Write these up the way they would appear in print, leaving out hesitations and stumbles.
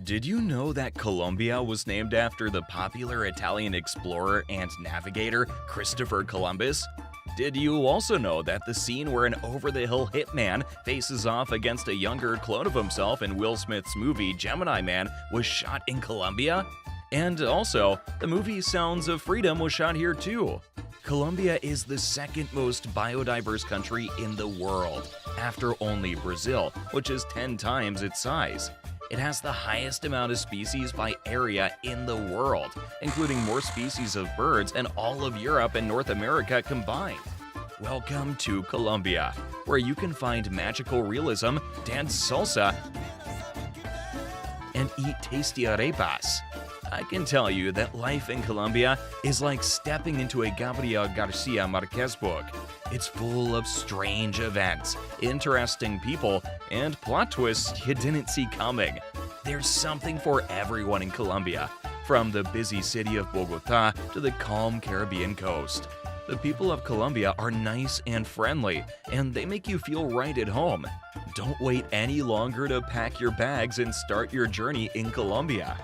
Did you know that Colombia was named after the popular Italian explorer and navigator Christopher Columbus? Did you also know that the scene where an over-the-hill hitman faces off against a younger clone of himself in Will Smith's movie Gemini Man was shot in Colombia? And also, the movie Sounds of Freedom was shot here too. Colombia is the second most biodiverse country in the world, after only Brazil, which is 10 times its size. It has the highest amount of species by area in the world, including more species of birds than all of Europe and North America combined. Welcome to Colombia, where you can find magical realism, dance salsa, and eat tasty arepas. I can tell you that life in Colombia is like stepping into a Gabriel Garcia Marquez book. It's full of strange events, interesting people, and plot twists you didn't see coming. There's something for everyone in Colombia, from the busy city of Bogota to the calm Caribbean coast. The people of Colombia are nice and friendly, and they make you feel right at home. Don't wait any longer to pack your bags and start your journey in Colombia.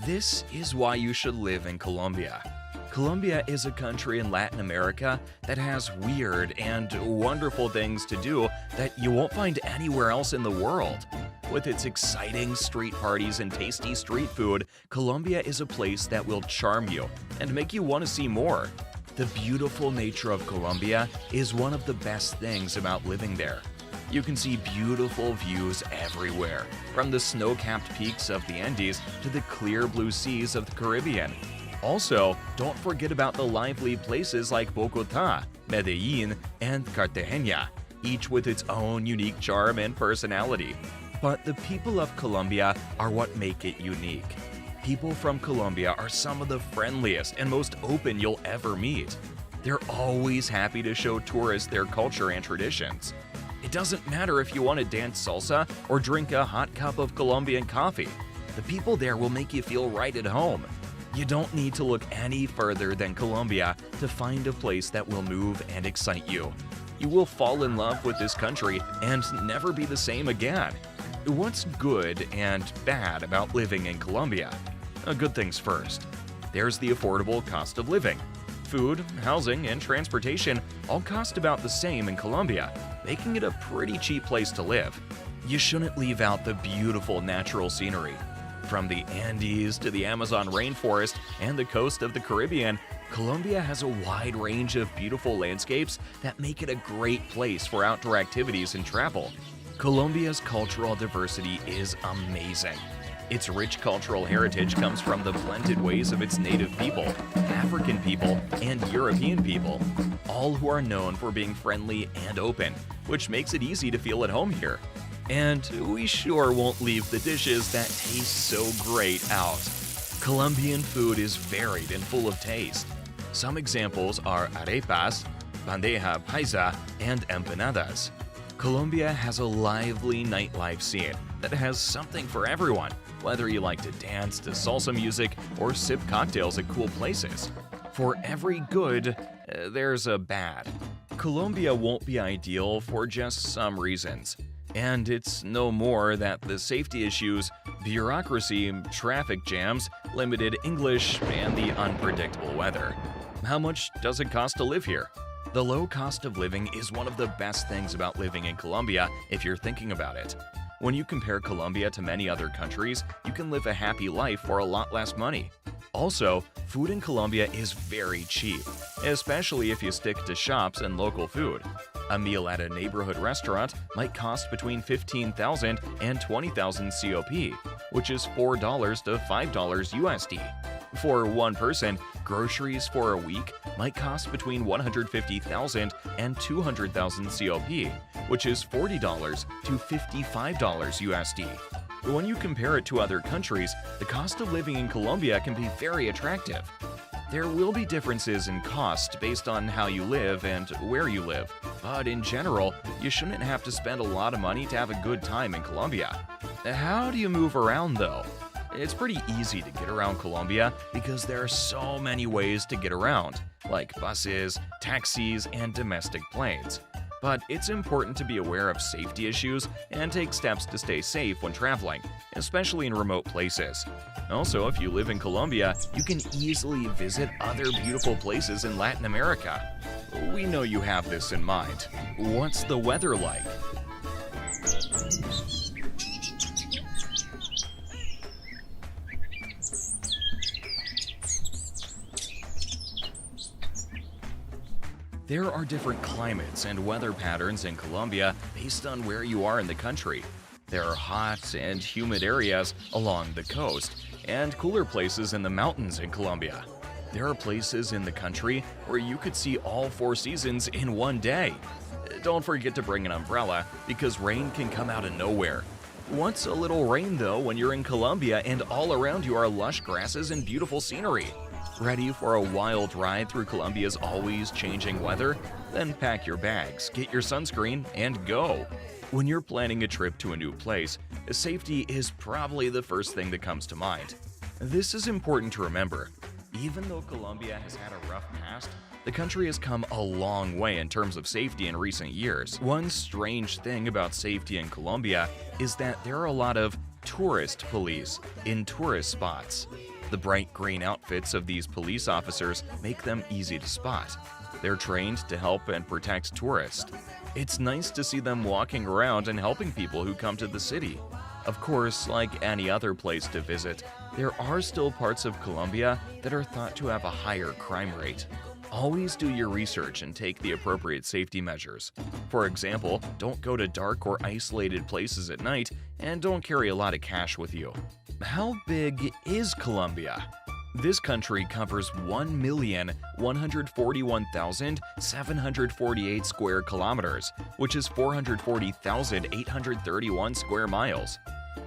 This is why you should live in Colombia. Colombia is a country in Latin America that has weird and wonderful things to do that you won't find anywhere else in the world. With its exciting street parties and tasty street food, Colombia is a place that will charm you and make you want to see more. The beautiful nature of Colombia is one of the best things about living there. You can see beautiful views everywhere, from the snow-capped peaks of the Andes to the clear blue seas of the Caribbean. Also, don't forget about the lively places like Bogota, Medellin, and Cartagena, each with its own unique charm and personality. But the people of Colombia are what make it unique. People from Colombia are some of the friendliest and most open you'll ever meet. They're always happy to show tourists their culture and traditions. It doesn't matter if you want to dance salsa or drink a hot cup of Colombian coffee. The people there will make you feel right at home. You don't need to look any further than Colombia to find a place that will move and excite you. You will fall in love with this country and never be the same again. What's good and bad about living in Colombia? Good things first. There's the affordable cost of living. Food, housing, and transportation all cost about the same in Colombia, making it a pretty cheap place to live. You shouldn't leave out the beautiful natural scenery. From the Andes to the Amazon rainforest and the coast of the Caribbean, Colombia has a wide range of beautiful landscapes that make it a great place for outdoor activities and travel. Colombia's cultural diversity is amazing. Its rich cultural heritage comes from the blended ways of its native people, African people, and European people, all who are known for being friendly and open, which makes it easy to feel at home here. And we sure won't leave the dishes that taste so great out. Colombian food is varied and full of taste. Some examples are arepas, bandeja paisa, and empanadas. Colombia has a lively nightlife scene that has something for everyone, whether you like to dance to salsa music or sip cocktails at cool places. For every good, there's a bad. Colombia won't be ideal for just some reasons, and it's no more that the safety issues, bureaucracy, traffic jams, limited English, and the unpredictable weather. How much does it cost to live here? The low cost of living is one of the best things about living in Colombia if you're thinking about it. When you compare Colombia to many other countries, you can live a happy life for a lot less money. Also, food in Colombia is very cheap, especially if you stick to shops and local food. A meal at a neighborhood restaurant might cost between 15,000 and 20,000 COP, which is $4 to $5 USD. For one person, groceries for a week might cost between 150,000 and 200,000 COP, which is $40 to $55 USD. When you compare it to other countries, the cost of living in Colombia can be very attractive. There will be differences in cost based on how you live and where you live, but in general, you shouldn't have to spend a lot of money to have a good time in Colombia. How do you move around though? It's pretty easy to get around Colombia because there are so many ways to get around, like buses, taxis, and domestic planes. but it's important to be aware of safety issues and take steps to stay safe when traveling, especially in remote places. Also, if you live in Colombia, you can easily visit other beautiful places in Latin America. We know you have this in mind. What's the weather like? There are different climates and weather patterns in Colombia based on where you are in the country. There are hot and humid areas along the coast and cooler places in the mountains in Colombia. There are places in the country where you could see all 4 seasons in one day. Don't forget to bring an umbrella because rain can come out of nowhere. What's a little rain though when you're in Colombia and all around you are lush grasses and beautiful scenery? Ready for a wild ride through Colombia's always changing weather? Then pack your bags, get your sunscreen, and go! When you're planning a trip to a new place, safety is probably the first thing that comes to mind. This is important to remember. Even though Colombia has had a rough past, the country has come a long way in terms of safety in recent years. One strange thing about safety in Colombia is that there are a lot of tourist police in tourist spots. The bright green outfits of these police officers make them easy to spot. They're trained to help and protect tourists. It's nice to see them walking around and helping people who come to the city. Of course, like any other place to visit, there are still parts of Colombia that are thought to have a higher crime rate. Always do your research and take the appropriate safety measures. For example, don't go to dark or isolated places at night, and don't carry a lot of cash with you. How big is Colombia? This country covers 1,141,748 square kilometers, which is 440,831 square miles.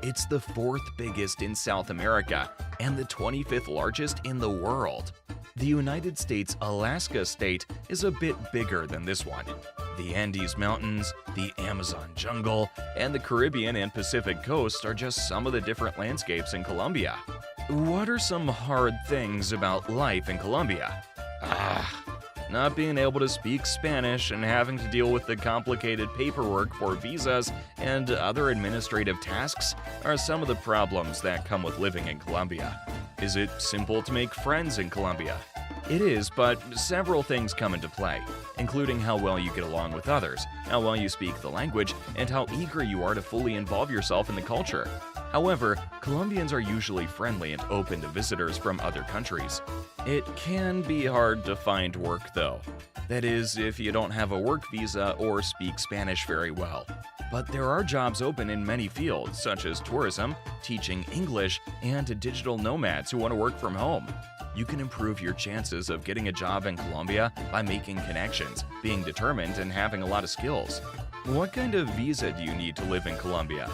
It's the 4th biggest in South America and the 25th largest in the world. The United States Alaska state is a bit bigger than this one. The Andes Mountains, the Amazon jungle, and the Caribbean and Pacific coasts are just some of the different landscapes in Colombia. What are some hard things about life in Colombia? Not being able to speak Spanish and having to deal with the complicated paperwork for visas and other administrative tasks are some of the problems that come with living in Colombia. Is it simple to make friends in Colombia? It is, but several things come into play, including how well you get along with others, how well you speak the language, and how eager you are to fully involve yourself in the culture. However, Colombians are usually friendly and open to visitors from other countries. It can be hard to find work though. That is, if you don't have a work visa or speak Spanish very well. But there are jobs open in many fields, such as tourism, teaching English, and digital nomads who want to work from home. You can improve your chances of getting a job in Colombia by making connections, being determined, and having a lot of skills. What kind of visa do you need to live in Colombia?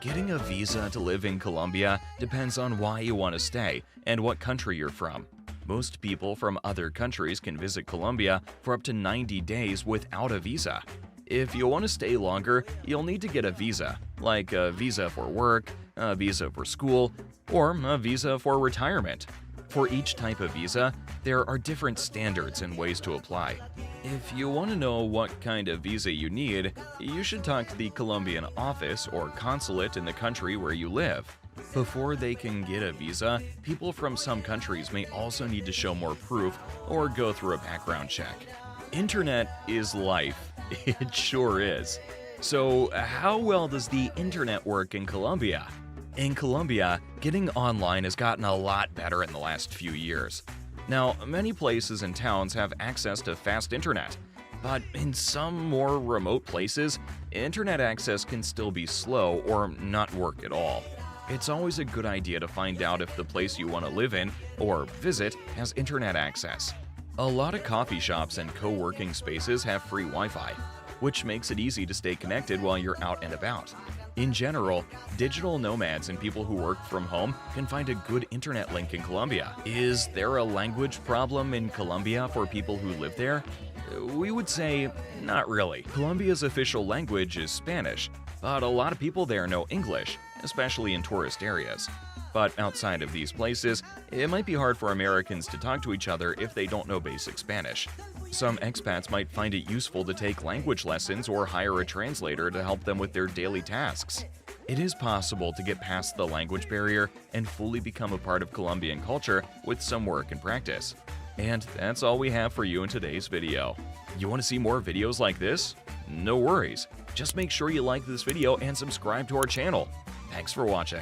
Getting a visa to live in Colombia depends on why you want to stay and what country you're from. Most people from other countries can visit Colombia for up to 90 days without a visa. If you want to stay longer, you'll need to get a visa, like a visa for work, a visa for school, or a visa for retirement. For each type of visa, there are different standards and ways to apply. If you want to know what kind of visa you need, you should talk to the Colombian office or consulate in the country where you live. Before they can get a visa, people from some countries may also need to show more proof or go through a background check. Internet is life. It sure is. So, how well does the internet work in Colombia? In Colombia, getting online has gotten a lot better in the last few years. Now, many places and towns have access to fast internet, but in some more remote places, internet access can still be slow or not work at all. It's always a good idea to find out if the place you want to live in or visit has internet access. A lot of coffee shops and co-working spaces have free Wi-Fi, which makes it easy to stay connected while you're out and about. In general, digital nomads and people who work from home can find a good internet link in Colombia. Is there a language problem in Colombia for people who live there? We would say, not really. Colombia's official language is Spanish, but a lot of people there know English, especially in tourist areas. But outside of these places, it might be hard for Americans to talk to each other if they don't know basic Spanish. Some expats might find it useful to take language lessons or hire a translator to help them with their daily tasks. It is possible to get past the language barrier and fully become a part of Colombian culture with some work and practice. And that's all we have for you in today's video. You want to see more videos like this? No worries. Just make sure you like this video and subscribe to our channel. Thanks for watching.